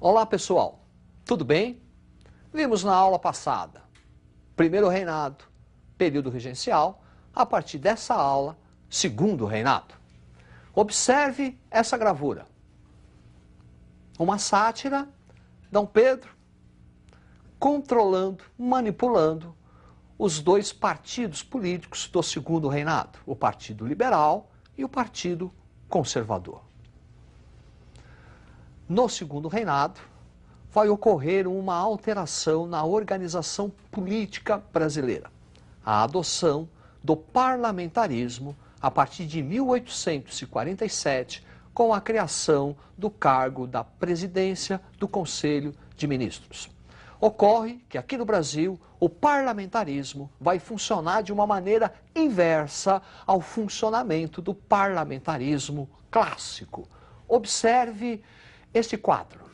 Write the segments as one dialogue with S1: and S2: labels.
S1: Olá pessoal, tudo bem? Vimos na aula passada, primeiro reinado, período regencial, a partir dessa aula, segundo reinado. Observe essa gravura. Uma sátira, D. Pedro, controlando, manipulando os dois partidos políticos do segundo reinado, o Partido Liberal e o Partido Conservador. No segundo reinado, vai ocorrer uma alteração na organização política brasileira. A adoção do parlamentarismo a partir de 1847, com a criação do cargo da presidência do Conselho de Ministros. Ocorre que aqui no Brasil o parlamentarismo vai funcionar de uma maneira inversa ao funcionamento do parlamentarismo clássico. Observe este quadro.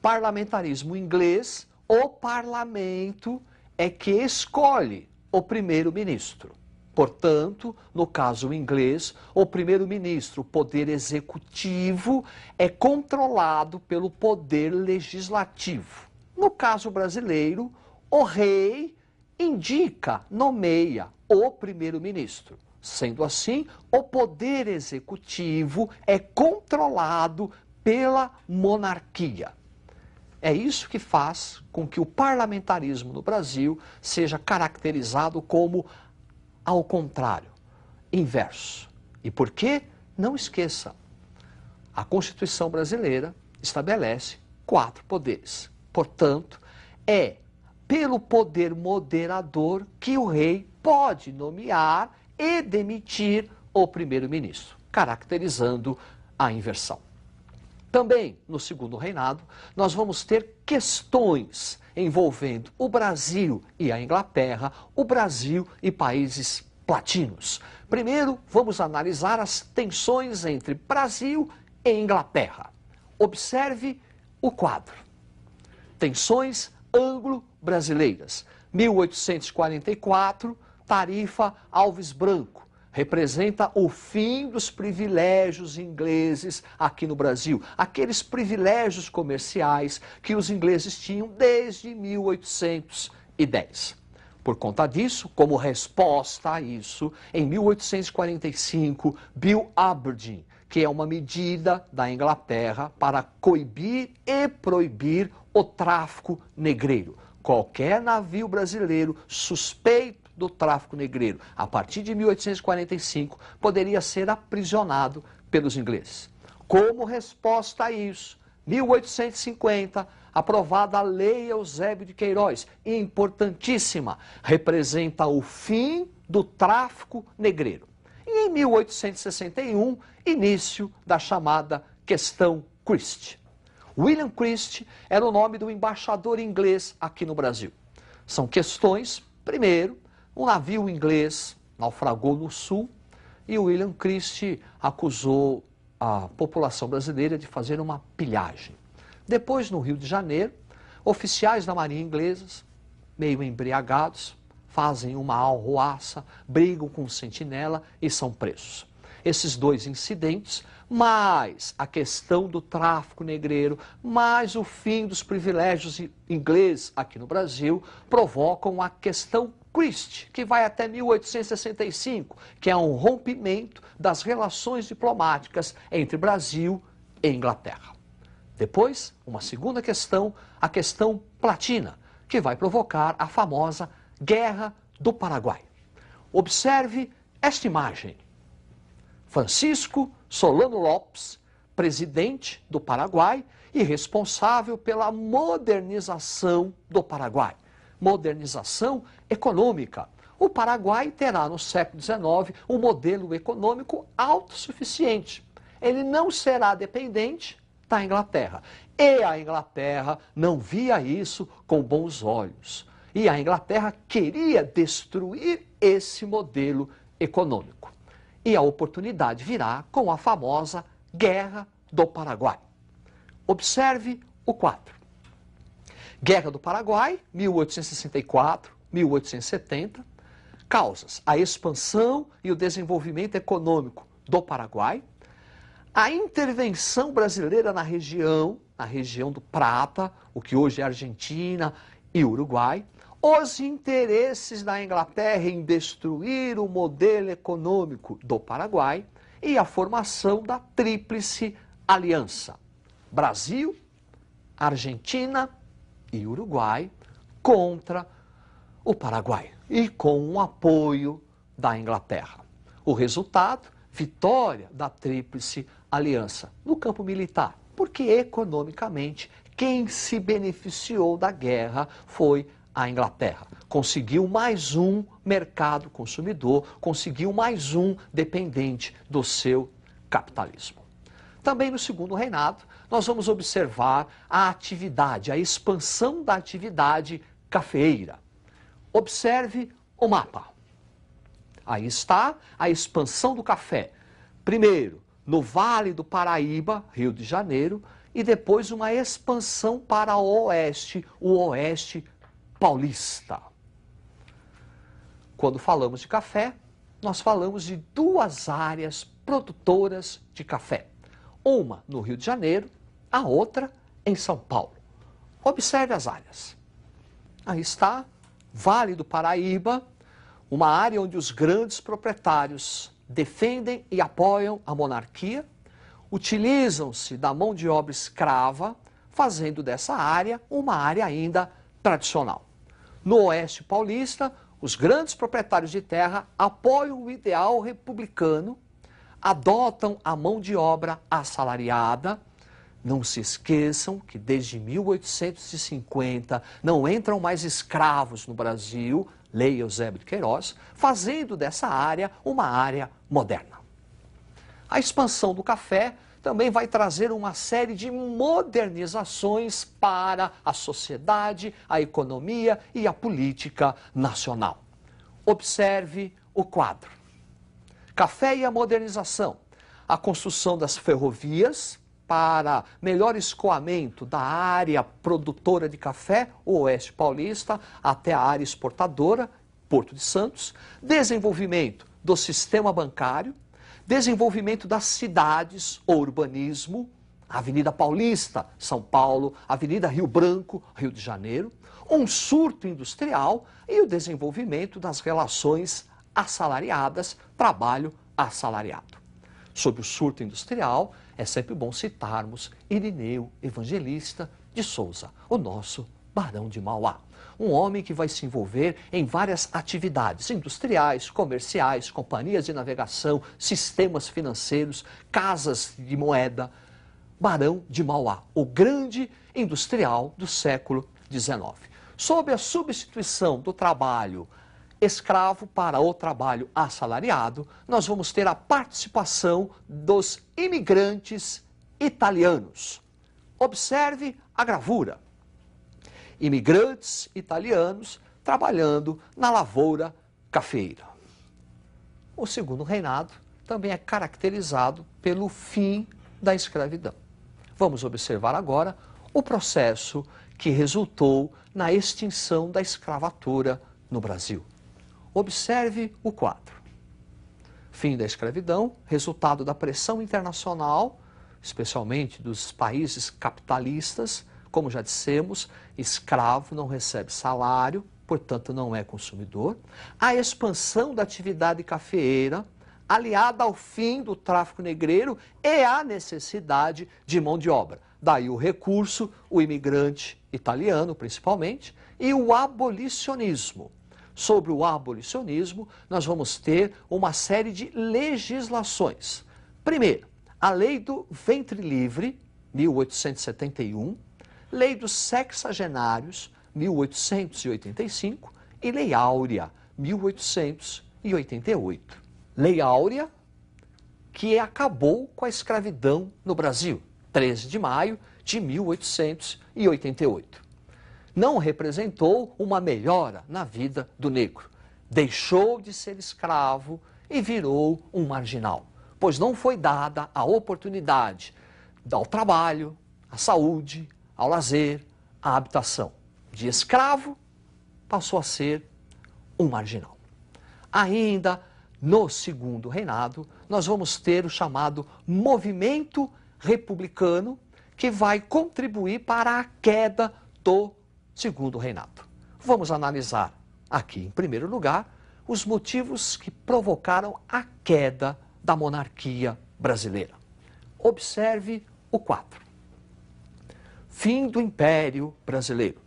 S1: Parlamentarismo inglês, o parlamento é que escolhe o primeiro-ministro. Portanto, no caso inglês, o primeiro-ministro, o poder executivo, é controlado pelo poder legislativo. No caso brasileiro, o rei indica, nomeia o primeiro-ministro. Sendo assim, o poder executivo é controlado pela monarquia. É isso que faz com que o parlamentarismo no Brasil seja caracterizado como ao contrário, inverso. E por quê? Não esqueça, a Constituição brasileira estabelece 4 poderes. Portanto, é pelo poder moderador que o rei pode nomear e demitir o primeiro-ministro, caracterizando a inversão. Também, no segundo reinado, nós vamos ter questões envolvendo o Brasil e a Inglaterra, o Brasil e países latinos. Primeiro, vamos analisar as tensões entre Brasil e Inglaterra. Observe o quadro. Tensões anglo-brasileiras. 1844, Tarifa Alves Branco. Representa o fim dos privilégios ingleses aqui no Brasil. Aqueles privilégios comerciais que os ingleses tinham desde 1810. Por conta disso, como resposta a isso, em 1845, Bill Aberdeen, que é uma medida da Inglaterra para coibir e proibir o tráfico negreiro. Qualquer navio brasileiro suspeito do tráfico negreiro, a partir de 1845, poderia ser aprisionado pelos ingleses. Como resposta a isso, 1850, aprovada a Lei Eusébio de Queiroz, importantíssima, representa o fim do tráfico negreiro. E em 1861, início da chamada Questão Christie. William Christie era o nome do embaixador inglês aqui no Brasil. São questões, primeiro, um navio inglês naufragou no sul e William Christie acusou a população brasileira de fazer uma pilhagem. Depois, no Rio de Janeiro, oficiais da marinha ingleses, meio embriagados, fazem uma arruaça, brigam com o sentinela e são presos. Esses 2 incidentes, mais a questão do tráfico negreiro, mais o fim dos privilégios ingleses aqui no Brasil, provocam a questão Christie, que vai até 1865, que é um rompimento das relações diplomáticas entre Brasil e Inglaterra. Depois, uma segunda questão, a questão Platina, que vai provocar a famosa Guerra do Paraguai. Observe esta imagem. Francisco Solano Lopes, presidente do Paraguai e responsável pela modernização do Paraguai. Modernização econômica. O Paraguai terá no século XIX um modelo econômico autossuficiente. Ele não será dependente da Inglaterra. E a Inglaterra não via isso com bons olhos. E a Inglaterra queria destruir esse modelo econômico. E a oportunidade virá com a famosa Guerra do Paraguai. Observe o quadro. Guerra do Paraguai, 1864, 1870. Causas: a expansão e o desenvolvimento econômico do Paraguai, a intervenção brasileira na região na região do Prata, o que hoje é Argentina e Uruguai, os interesses da Inglaterra em destruir o modelo econômico do Paraguai e a formação da Tríplice Aliança: Brasil, Argentina e Uruguai contra o Paraguai e com o apoio da Inglaterra. O resultado: vitória da Tríplice Aliança no campo militar, porque economicamente quem se beneficiou da guerra foi a Inglaterra. Conseguiu mais um mercado consumidor, conseguiu mais um dependente do seu capitalismo. Também no segundo reinado, nós vamos observar a atividade, a expansão da atividade cafeeira. Observe o mapa. Aí está a expansão do café. Primeiro, no Vale do Paraíba, Rio de Janeiro, e depois uma expansão para o oeste paulista. Quando falamos de café, nós falamos de duas áreas produtoras de café. Uma no Rio de Janeiro, a outra em São Paulo. Observe as áreas. Aí está, Vale do Paraíba, uma área onde os grandes proprietários defendem e apoiam a monarquia, utilizam-se da mão de obra escrava, fazendo dessa área uma área ainda tradicional. No oeste paulista, os grandes proprietários de terra apoiam o ideal republicano, adotam a mão de obra assalariada. Não se esqueçam que desde 1850 não entram mais escravos no Brasil, lei Eusébio de Queiroz, fazendo dessa área uma área moderna. A expansão do café também vai trazer uma série de modernizações para a sociedade, a economia e a política nacional. Observe o quadro. Café e a modernização. A construção das ferrovias para melhor escoamento da área produtora de café, o oeste paulista, até a área exportadora, Porto de Santos. Desenvolvimento do sistema bancário. Desenvolvimento das cidades, o urbanismo, Avenida Paulista, São Paulo, Avenida Rio Branco, Rio de Janeiro, um surto industrial e o desenvolvimento das relações assalariadas, trabalho assalariado. Sobre o surto industrial, é sempre bom citarmos Irineu Evangelista de Souza, o nosso Barão de Mauá. Um homem que vai se envolver em várias atividades industriais, comerciais, companhias de navegação, sistemas financeiros, casas de moeda. Barão de Mauá, o grande industrial do século XIX. Sob a substituição do trabalho escravo para o trabalho assalariado, nós vamos ter a participação dos imigrantes italianos. Observe a gravura. Imigrantes italianos trabalhando na lavoura cafeeira. O segundo reinado também é caracterizado pelo fim da escravidão. Vamos observar agora o processo que resultou na extinção da escravatura no Brasil. Observe o quadro. Fim da escravidão, resultado da pressão internacional, especialmente dos países capitalistas. Como já dissemos, escravo não recebe salário, portanto não é consumidor. A expansão da atividade cafeeira, aliada ao fim do tráfico negreiro e à necessidade de mão de obra. Daí o recurso, o imigrante italiano principalmente, e o abolicionismo. Sobre o abolicionismo, nós vamos ter uma série de legislações. Primeiro, a Lei do Ventre Livre, 1871, Lei dos Sexagenários, 1885, e Lei Áurea, 1888. Lei Áurea, que acabou com a escravidão no Brasil, 13 de maio de 1888. Não representou uma melhora na vida do negro. Deixou de ser escravo e virou um marginal, pois não foi dada a oportunidade ao trabalho, à saúde, ao lazer, à habitação. De escravo, passou a ser um marginal. Ainda no segundo reinado, nós vamos ter o chamado movimento republicano, que vai contribuir para a queda do Segundo Reinado. Vamos analisar aqui, em primeiro lugar, os motivos que provocaram a queda da monarquia brasileira. Observe o quadro. Fim do Império Brasileiro.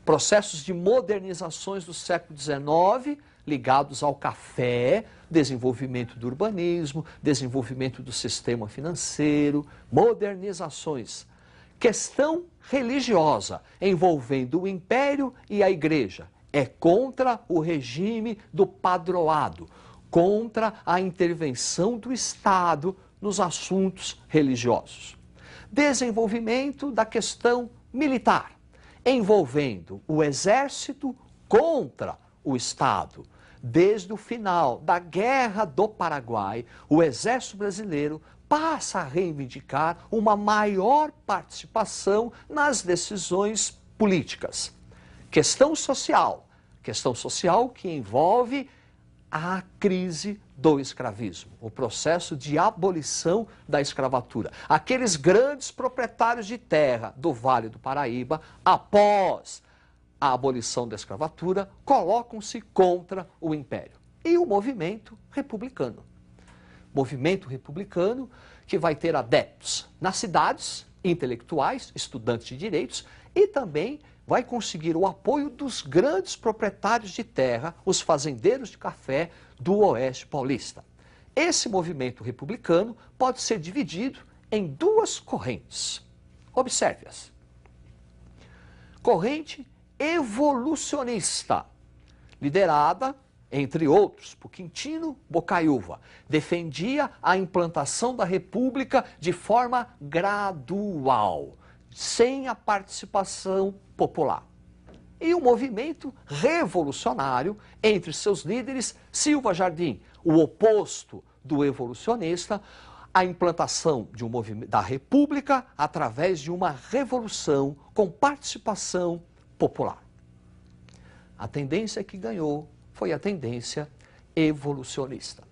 S1: Processos de modernizações do século XIX ligados ao café, desenvolvimento do urbanismo, desenvolvimento do sistema financeiro, modernizações. Questão religiosa envolvendo o Império e a Igreja. É contra o regime do padroado, contra a intervenção do Estado nos assuntos religiosos. Desenvolvimento da questão militar, envolvendo o exército contra o Estado. Desde o final da Guerra do Paraguai, o exército brasileiro passa a reivindicar uma maior participação nas decisões políticas. Questão social que envolve a crise do escravismo, o processo de abolição da escravatura. Aqueles grandes proprietários de terra do Vale do Paraíba, após a abolição da escravatura, colocam-se contra o Império. E o movimento republicano. Movimento republicano que vai ter adeptos nas cidades, intelectuais, estudantes de direitos, e também vai conseguir o apoio dos grandes proprietários de terra, os fazendeiros de café do Oeste Paulista. Esse movimento republicano pode ser dividido em duas correntes. Observe-as. Corrente evolucionista, liderada, entre outros, por Quintino Bocaiúva, defendia a implantação da República de forma gradual, sem a participação popular. E o movimento revolucionário, entre seus líderes, Silva Jardim, o oposto do evolucionista, a implantação de da República através de uma revolução com participação popular. A tendência que ganhou foi a tendência evolucionista.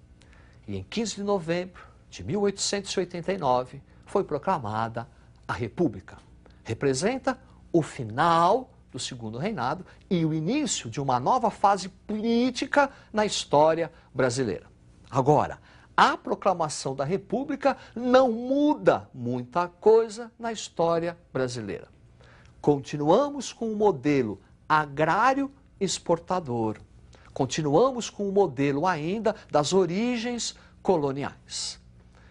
S1: E em 15 de novembro de 1889 foi proclamada a República. Representa o final do Segundo Reinado e o início de uma nova fase política na história brasileira. Agora, a proclamação da República não muda muita coisa na história brasileira. Continuamos com o modelo agrário exportador. Continuamos com o modelo ainda das origens coloniais.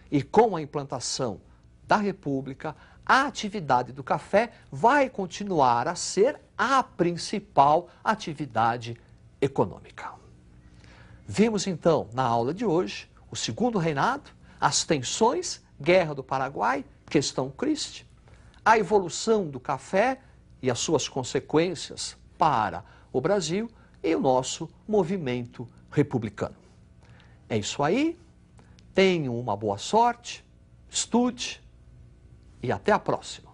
S1: E com a implantação da República, a atividade do café vai continuar a ser a principal atividade econômica. Vimos então na aula de hoje o Segundo Reinado, as tensões, Guerra do Paraguai, questão Christie, a evolução do café e as suas consequências para o Brasil e o nosso movimento republicano. É isso aí, tenham uma boa sorte, estude e até a próxima.